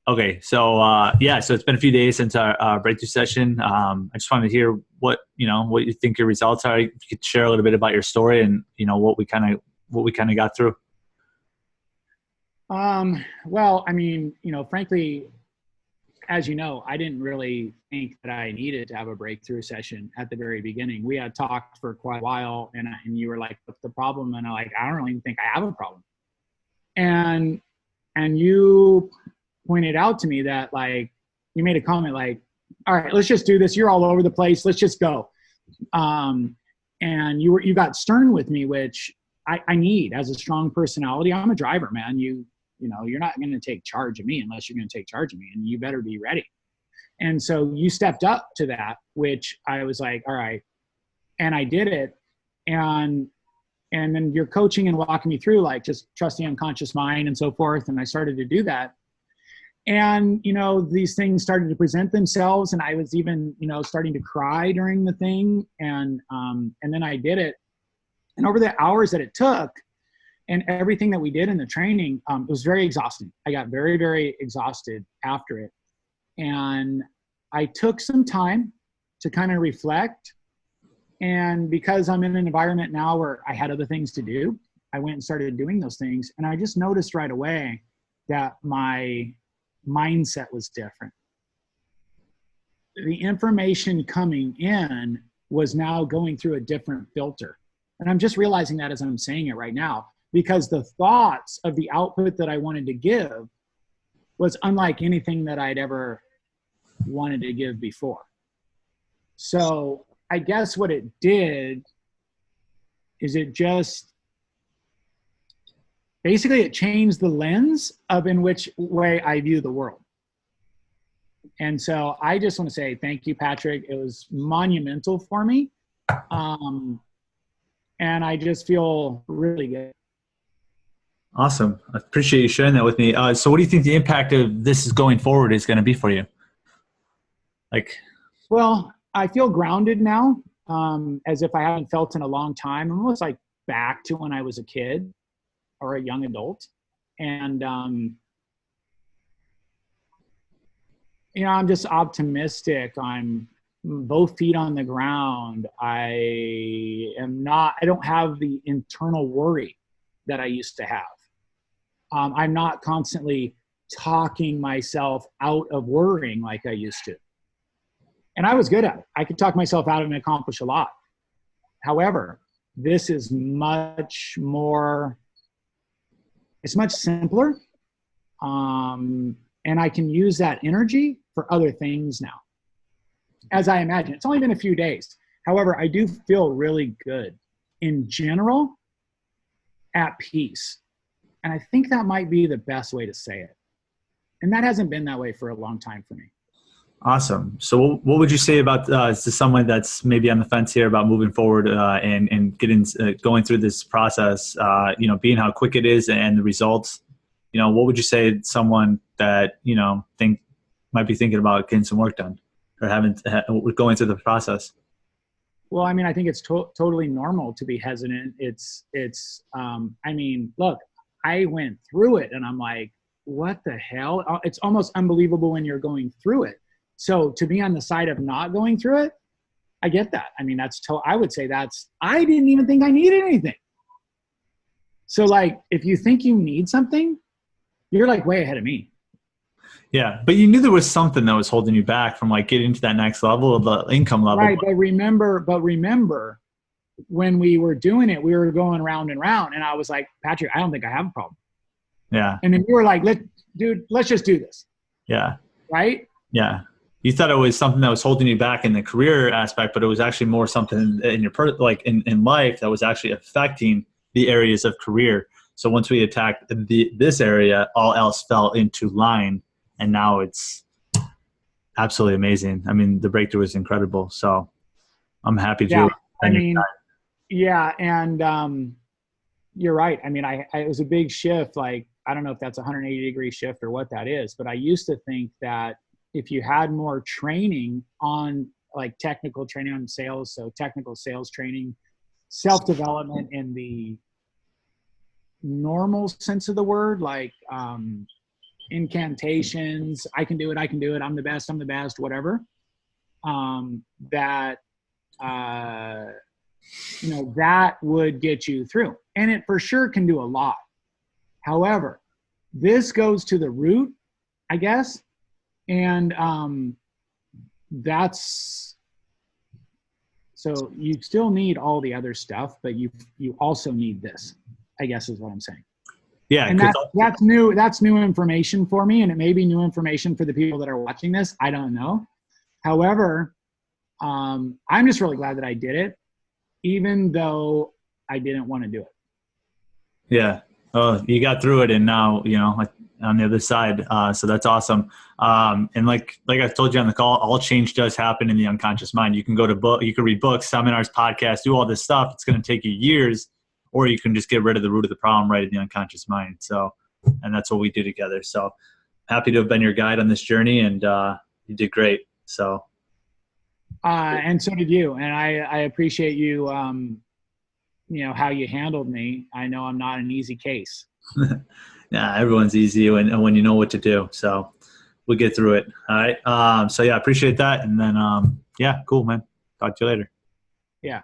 Okay, so yeah, so it's been a few days since our breakthrough session. I just wanted to hear what you think your results are. If you could share a little bit about your story and what we kind of got through. Well, I mean, frankly, as you know, I didn't really think that I needed to have a breakthrough session at the very beginning. We had talked for quite a while, and you were like, "What's the problem?" And I'm like, "I don't even think I have a problem." And you pointed out to me that, like, you made a comment like, "All right, let's just do this. You're all over the place. Let's just go." And you got stern with me, which I need as a strong personality. I'm a driver, man. You're not going to take charge of me unless you're going to take charge of me, and you better be ready. And so you stepped up to that, which I was like, all right. And I did it. And then you're coaching and walking me through, like, just trust the unconscious mind and so forth. And I started to do that. And, these things started to present themselves, and I was even, starting to cry during the thing. And then I did it. And over the hours that it took, and everything that we did in the training, it was very exhausting. I got very, very exhausted after it. And I took some time to kind of reflect. And because I'm in an environment now where I had other things to do, I went and started doing those things. And I just noticed right away that my mindset was different. The information coming in was now going through a different filter. And I'm just realizing that as I'm saying it right now, because the thoughts of the output that I wanted to give was unlike anything that I'd ever wanted to give before. So I guess what it did is it changed the lens of in which way I view the world. And so I just want to say thank you, Patrick. It was monumental for me. And I just feel really good. Awesome. I appreciate you sharing that with me. So what do you think the impact of this is going forward is going to be for you? Well, I feel grounded now, as if I haven't felt in a long time. I'm almost like back to when I was a kid or a young adult. And, I'm just optimistic. I'm both feet on the ground. I don't have the internal worry that I used to have. I'm not constantly talking myself out of worrying like I used to. And I was good at it. I could talk myself out of it and accomplish a lot. However, this is much simpler. And I can use that energy for other things now, as I imagine. It's only been a few days. However, I do feel really good in general, at peace. And I think that might be the best way to say it. And that hasn't been that way for a long time for me. Awesome. So what would you say about to someone that's maybe on the fence here about moving forward and going through this process, being how quick it is and the results, what would you say to someone that, might be thinking about getting some work done or going through the process? Well, I mean, I think it's totally normal to be hesitant. Look, I went through it and I'm like, what the hell? It's almost unbelievable when you're going through it. So to be on the side of not going through it, I get that. I mean, I would say I didn't even think I needed anything. So, like, if you think you need something, you're like way ahead of me. Yeah, but you knew there was something that was holding you back from like getting to that next level of the income level. Right, but remember when we were doing it, we were going round and round, and I was like, Patrick, I don't think I have a problem. Yeah. And then you were like, let's just do this. Yeah. Right? Yeah. You thought it was something that was holding you back in the career aspect, but it was actually more something in your in life that was actually affecting the areas of career. So once we attacked this area, all else fell into line, and now it's absolutely amazing. I mean, the breakthrough is incredible. So I'm happy to. Yeah, I mean, yeah, and you're right. I mean, it was a big shift. Like, I don't know if that's a 180-degree shift or what that is, but I used to think that if you had more training on, like, technical training on sales, so technical sales training, self-development in the normal sense of the word, like incantations, I can do it, I'm the best, whatever, that, that would get you through. And it for sure can do a lot. However, this goes to the root, I guess. And so you still need all the other stuff, but you also need this, I guess is what I'm saying. Yeah. And that's new information for me. And it may be new information for the people that are watching this. I don't know. However, I'm just really glad that I did it, even though I didn't want to do it. Yeah. Oh, you got through it, and now, on the other side. So that's awesome. And like I told you on the call, all change does happen in the unconscious mind. You can you can read books, seminars, podcasts, do all this stuff. It's going to take you years, or you can just get rid of the root of the problem right in the unconscious mind. So, and that's what we do together. So happy to have been your guide on this journey, and you did great. So. And so did you. And I appreciate you, how you handled me. I know I'm not an easy case. Yeah, everyone's easy when you know what to do. So we'll get through it. All right. So yeah, I appreciate that. And then, yeah, cool, man. Talk to you later. Yeah.